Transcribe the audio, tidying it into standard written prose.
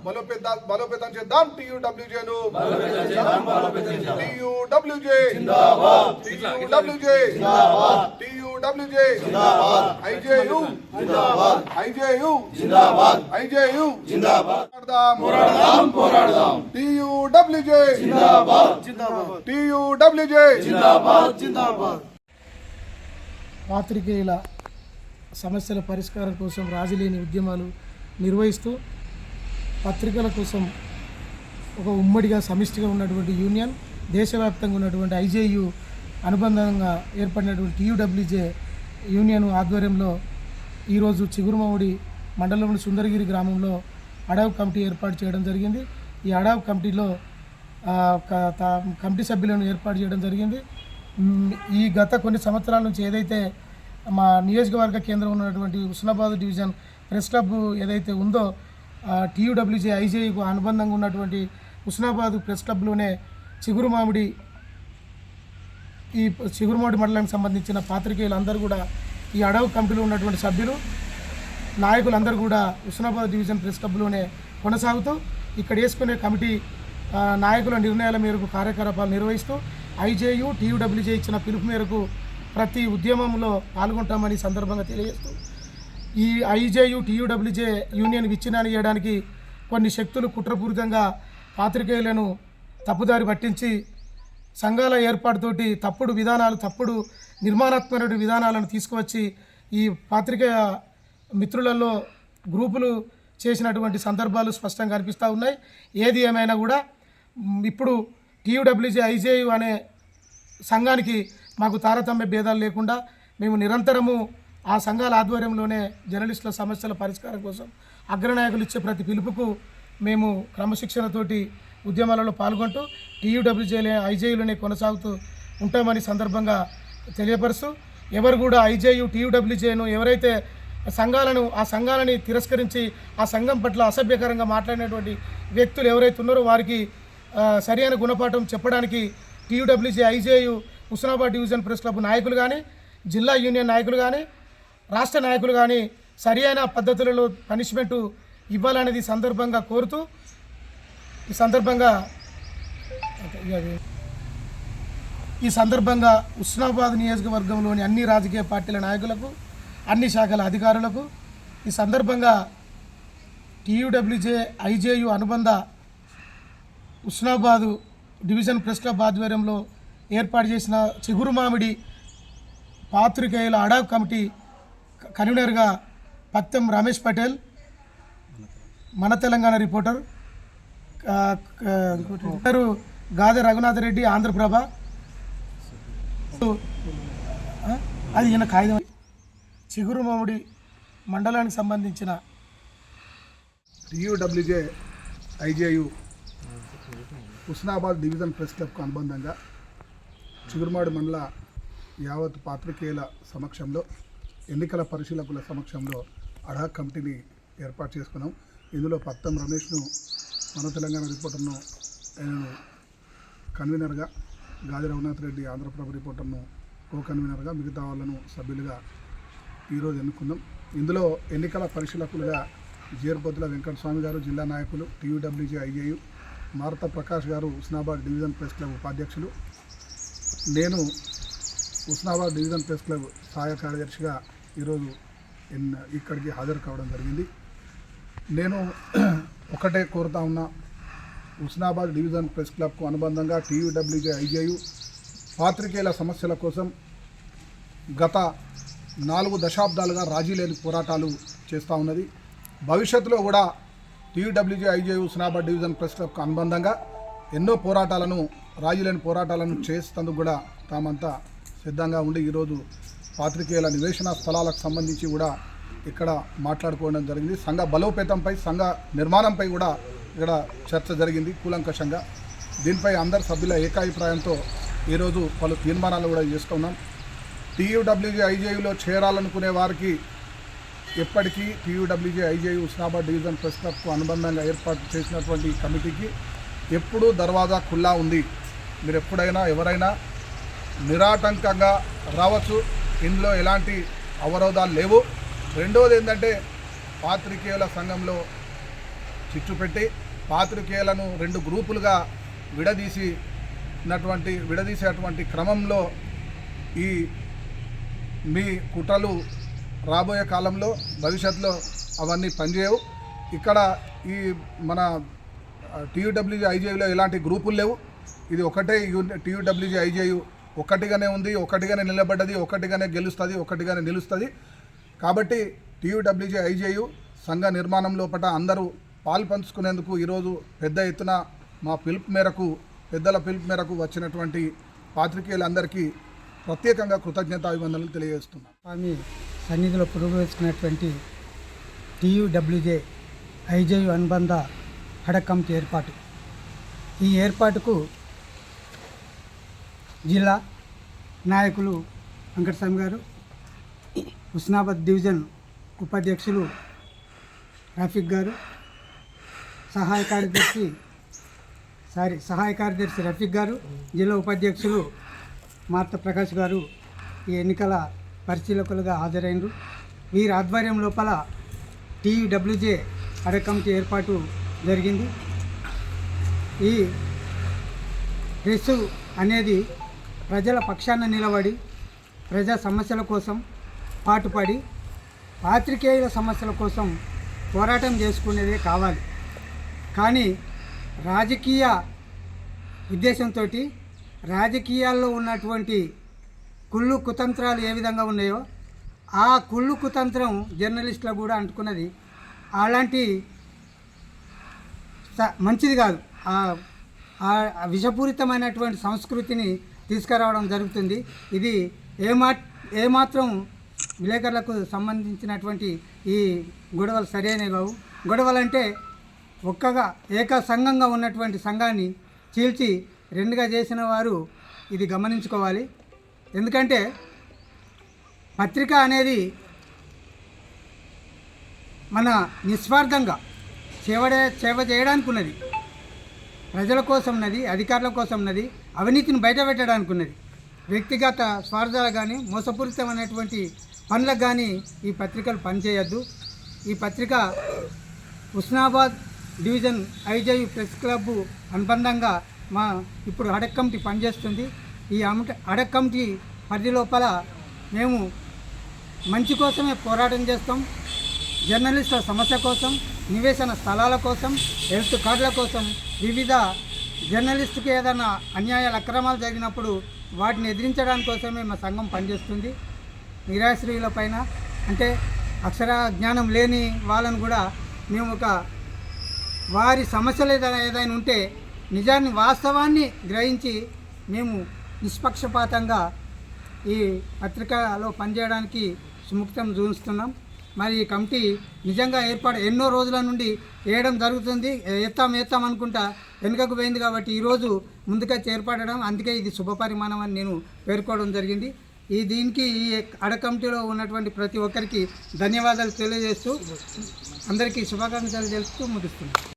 బలోపేతం చేద్దాం టీయూడబ్ల్యూజేను. టీయూడబ్ల్యూజే జిందాబాద్, టీయూడబ్ల్యూజే జిందాబాద్, టీయూడబ్ల్యూజే జిందాబాద్, ఐజేయు జిందాబాద్, ఐజేయు జిందాబాద్, ఐజేయు జిందాబాద్. పోరాడదాం పోరాడదాం. టీయూడబ్ల్యూజే జిందాబాద్ జిందాబాద్, టీయూడబ్ల్యూజే జిందాబాద్ జిందాబాద్. పాత్రికేయుల సమస్యల పరిష్కారం కోసం రాజీలేని ఉద్యమాలు నిర్వహిస్తూ పత్రికల కోసం ఒక ఉమ్మడిగా సమిష్టిగా ఉన్నటువంటి యూనియన్, దేశవ్యాప్తంగా ఉన్నటువంటి ఐజేయు అనుబంధంగా ఏర్పడినటువంటి టీయూడబ్ల్యూజే యూనియన్ ఆధ్వర్యంలో ఈరోజు చిగురుమామిడి మండలంలోని సుందరగిరి గ్రామంలో అడావ్ కమిటీ ఏర్పాటు చేయడం జరిగింది. ఈ అడావ్ కమిటీలో కమిటీ సభ్యులను ఏర్పాటు చేయడం జరిగింది. ఈ గత కొన్ని సంవత్సరాల నుంచి ఏదైతే మా నియోజకవర్గ కేంద్రం ఉన్నటువంటి హుస్నాబాద్ డివిజన్ ప్రెస్ క్లబ్ ఏదైతే ఉందో టీయూడబ్ల్యూజే ఐజేయుకు అనుబంధంగా ఉన్నటువంటి హుస్నాబాద్ ప్రెస్ క్లబ్లోనే చిగురుమామిడి మండలానికి సంబంధించిన పాత్రికేయులందరూ కూడా ఈ అడవి కమిటీలో ఉన్నటువంటి సభ్యులు నాయకులందరూ కూడా హుస్నాబాద్ డివిజన్ ప్రెస్ క్లబ్లోనే కొనసాగుతూ ఇక్కడ వేసుకునే కమిటీ నాయకుల నిర్ణయాల మేరకు కార్యకలాపాలు నిర్వహిస్తూ ఐజేయు టీయూడబ్ల్యూజే ఇచ్చిన పిలుపు మేరకు ప్రతి ఉద్యమంలో పాల్గొంటామని సందర్భంగా తెలియజేస్తూ ఈ ఐజేయు టీయూడబ్ల్యూజే యూనియన్ విచ్ఛిన్నాన్ని చేయడానికి కొన్ని శక్తులు కుట్రపూరితంగా పాత్రికేయులను తప్పుదారి పట్టించి సంఘాల ఏర్పాటుతోటి తప్పుడు విధానాలు, తప్పుడు నిర్మాణాత్మక విధానాలను తీసుకువచ్చి ఈ పాత్రికేయ మిత్రులలో గ్రూపులు చేసినటువంటి సందర్భాలు స్పష్టంగా కనిపిస్తూ ఉన్నాయి. ఏది ఏమైనా కూడా ఇప్పుడు టీయూడబ్ల్యూజే ఐజేయు అనే సంఘానికి మాకు తారతమ్య భేదాలు లేకుండా మేము నిరంతరము ఆ సంఘాల ఆధ్వర్యంలోనే జర్నలిస్టుల సమస్యల పరిష్కారం కోసం అగ్రనాయకులు ఇచ్చే ప్రతి పిలుపుకు మేము క్రమశిక్షణతోటి ఉద్యమాలలో పాల్గొంటూ టీయూడబ్ల్యూజే ఐజేయులోనే కొనసాగుతూ ఉంటామని సందర్భంగా తెలియపరుస్తూ ఎవరు కూడా ఐజేయు టీయూడబ్ల్యూజేను ఎవరైతే ఆ సంఘాలని తిరస్కరించి ఆ సంఘం పట్ల అసభ్యకరంగా మాట్లాడినటువంటి వ్యక్తులు ఎవరైతే ఉన్నారో వారికి సరైన గుణపాఠం చెప్పడానికి TUWJ IJU Husnabad division press club నాయకులు కానీ, జిల్లా యూనియన్ నాయకులు కానీ, రాష్ట్ర నాయకులు కానీ సరైన పద్ధతులలో పనిష్మెంటు ఇవ్వాలనేది సందర్భంగా కోరుతూ ఈ సందర్భంగా హుస్నాబాద్ నియోజకవర్గంలోని అన్ని రాజకీయ పార్టీల నాయకులకు, అన్ని శాఖల అధికారులకు ఈ సందర్భంగా టీయూడబ్ల్యూజే ఐజేయు అనుబంధ హుస్నాబాదు డివిజన్ ప్రెస్ క్లబ్ ఆధ్వర్యంలో ఏర్పాటు చేసిన చిగురుమామిడి పాత్రికేయుల అడావ్ కమిటీ కన్వీనర్గా పత్తెం రమేష్ పటేల్, మన తెలంగాణ రిపోర్టర్, గాదె రఘునాథ్ రెడ్డి, ఆంధ్రప్రభ, అది ఈయన కాగితం. చిగురుమామిడి మండలానికి సంబంధించిన TUWJ IJU Husnabad division press క్లబ్కు అనుబంధంగా చిగురుమామిడి మండల యావత్ పాత్రికేయుల సమక్షంలో, ఎన్నికల పరిశీలకుల సమక్షంలో అడాక్ కమిటీని ఏర్పాటు చేసుకున్నాం. ఇందులో పత్తం రమేష్ను, మన తెలంగాణ రిపోర్టర్ను నేను కన్వీనర్గా, గాది రఘునాథ్ రెడ్డి ఆంధ్రప్రభ రిపోర్టర్ను కో కన్వీనర్గా, మిగతా వాళ్ళను సభ్యులుగా ఈరోజు ఎన్నుకున్నాం. ఇందులో ఎన్నికల పరిశీలకులుగా జీర్బొద్దుల వెంకటస్వామి గారు జిల్లా నాయకులు, టీయూడబ్ల్యూజే ఐజేయు, మారుత ప్రకాష్ గారు హుస్నాబాద్ డివిజన్ ప్రెస్ క్లబ్ ఉపాధ్యక్షులు, నేను హుస్నాబాద్ డివిజన్ ప్రెస్ క్లబ్ సహాయ కార్యదర్శిగా ఈరోజు ఇక్కడికి హాజరు కావడం జరిగింది. నేను ఒకటే కోరుతా ఉన్నా, హుస్నాబాద్ డివిజన్ ప్రెస్ క్లబ్కు అనుబంధంగా టీయూడబ్ల్యూజే ఐజేయు పాత్రికేయుల సమస్యల కోసం గత 4 దశాబ్దాలుగా రాజీ లేని పోరాటాలు చేస్తూ ఉన్నది. భవిష్యత్తులో కూడా TUWJ IJU Husnabad division press క్లబ్కు అనుబంధంగా ఎన్నో పోరాటాలను, రాజీ లేని పోరాటాలను చేసేందుకు కూడా తామంతా సిద్ధంగా ఉండి ఈరోజు పాత్రికేయుల నివేశన స్థలాలకు సంబంధించి కూడా ఇక్కడ మాట్లాడుకోవడం జరిగింది. సంఘ బలోపేతంపై, సంఘ నిర్మాణంపై కూడా ఇక్కడ చర్చ జరిగింది కూలంకషంగా. దీనిపై అందరు సభ్యుల ఏకాభిప్రాయంతో ఈరోజు పలు తీర్మానాలు కూడా చేసుకున్నాం. టీయూడబ్ల్యూజే ఐజేయులో చేరాలనుకునే వారికి ఎప్పటికీ TUWJ IJU Husnabad division press క్లబ్కు అనుబంధంగా ఏర్పాటు చేసినటువంటి కమిటీకి ఎప్పుడూ దర్వాజా ఖుల్లా ఉంది. మీరు ఎప్పుడైనా ఎవరైనా నిరాటంకంగా రావచ్చు. ఇందులో ఎలాంటి అవరోధాలు లేవు. రెండవది ఏంటంటే పాత్రికేయుల సంఘంలో చిచ్చు పెట్టి పాత్రికేయులను 2 గ్రూపులుగా విడదీసేటువంటి క్రమంలో ఈ మీ కుట్రలు రాబోయే కాలంలో భవిష్యత్తులో అవన్నీ పనిచేయవు. ఇక్కడ ఈ మన టీయూడబ్ల్యూజే ఐజేయులో ఎలాంటి గ్రూపులు లేవు. ఇది ఒకటే టీయూడబ్ల్యూజే ఐజేయు ఒక్కటిగానే ఉంది, ఒక్కటిగానే నిలబడ్డది, ఒక్కటిగానే గెలుస్తుంది, ఒక్కటిగానే నిలుస్తుంది. కాబట్టి టీయూడబ్ల్యూజే ఐజేయు సంఘ నిర్మాణం లోపల అందరూ పాల్పంచుకునేందుకు ఈరోజు పెద్ద ఎత్తున మా పెద్దల పిలుపు మేరకు వచ్చినటువంటి పాత్రికేయులందరికీ ప్రత్యేకంగా కృతజ్ఞతాభివందనలు తెలియజేస్తున్నాను. స్వామి సన్నిధిలో పురోగమిస్తున్నటువంటి టీయూడబ్ల్యూజే ఐజేయు అనుబంధ హడక్ కమిటీ ఏర్పాటు. ఈ ఏర్పాటుకు జిల్లా నాయకులు వెంకటస్వామి గారు, హుస్నాబాద్ డివిజన్ ఉపాధ్యక్షులు రఫీక్ గారు, సహాయ కార్యదర్శి రఫీక్ గారు, జిల్లా ఉపాధ్యక్షులు మార్త ప్రకాష్ గారు ఈ ఎన్నికల పరిశీలకులుగా హాజరైనరు. వీరి ఆధ్వర్యం లోపల టీయూడబ్ల్యూజే హడక్ కమిటీ ఏర్పాటు జరిగింది. ఈ ప్రెస్ అనేది ప్రజల పక్షాన నిలబడి ప్రజా సమస్యల కోసం పాటుపడి పాత్రికేయుల సమస్యల కోసం పోరాటం చేసుకునేదే కావాలి. కానీ రాజకీయ ఉద్దేశంతో రాజకీయాల్లో ఉన్నటువంటి కుళ్ళు కుతంత్రాలు ఏ విధంగా ఉన్నాయో ఆ కుళ్ళు కుతంత్రం జర్నలిస్టులకు కూడా అంటుకున్నది. అలాంటి మంచిది కాదు. ఆ విషపూరితమైనటువంటి సంస్కృతిని తీసుకురావడం జరుగుతుంది. ఇది ఏమాత్రం విలేకరులకు సంబంధించినటువంటి ఈ గొడవలు సరైనవి కావు. గొడవలంటే ఏక సంఘంగా ఉన్నటువంటి సంఘాన్ని చీల్చి 2గా చేసిన వారు ఇది గమనించుకోవాలి. ఎందుకంటే పత్రిక అనేది మన నిస్వార్థంగా సేవ చేయడానికి ఉన్నది, ప్రజల కోసం ఉన్నది, అధికారుల కోసం ఉన్నది, అవినీతిని బయటపెట్టడానికి ఉన్నది. వ్యక్తిగత స్వార్థాలు కానీ మోసపూరితమైనటువంటి పనులకు కానీ ఈ పత్రికలు పనిచేయద్దు. ఈ పత్రిక Husnabad division IJU press club అనుబంధంగా ఇప్పుడు హడక్ కమిటీ పనిచేస్తుంది. ఈ హడక్ కమిటీ పరిధి లోపల మేము మంచి కోసమే పోరాటం చేస్తాం. జర్నలిస్టుల సమస్య కోసం, నివేశన స్థలాల కోసం, హెల్త్ కార్డుల కోసం, వివిధ జర్నలిస్టుకి ఏదైనా అన్యాయాలు అక్రమాలు జరిగినప్పుడు వాటిని ఎదిరించడానికి కోసమే మా సంఘం పనిచేస్తుంది. నిరాశ్రయుల పైన అంటే అక్షర జ్ఞానం లేని వాళ్ళను కూడా మేము వారి సమస్యలు ఏదైనా ఉంటే నిజాన్ని వాస్తవాన్ని గ్రహించి మేము నిష్పక్షపాతంగా ఈ పత్రికలో పనిచేయడానికి సుముఖతం చూపిస్తున్నాం. మరి ఈ కమిటీ నిజంగా ఎన్నో రోజుల నుండి వేయడం జరుగుతుంది. ఎత్తాం అనుకుంటా వెనుకకు పోయింది. కాబట్టి ఈరోజు ముందుగా చేర్పడడం, అందుకే ఇది శుభపరిమాణం అని నేను పేర్కోవడం జరిగింది. దీనికి ఈ హడక్ కమిటీలో ఉన్నటువంటి ప్రతి ఒక్కరికి ధన్యవాదాలు తెలియజేస్తూ అందరికీ శుభాకాంక్షలు తెలుపుతూ ముగిస్తున్నాను.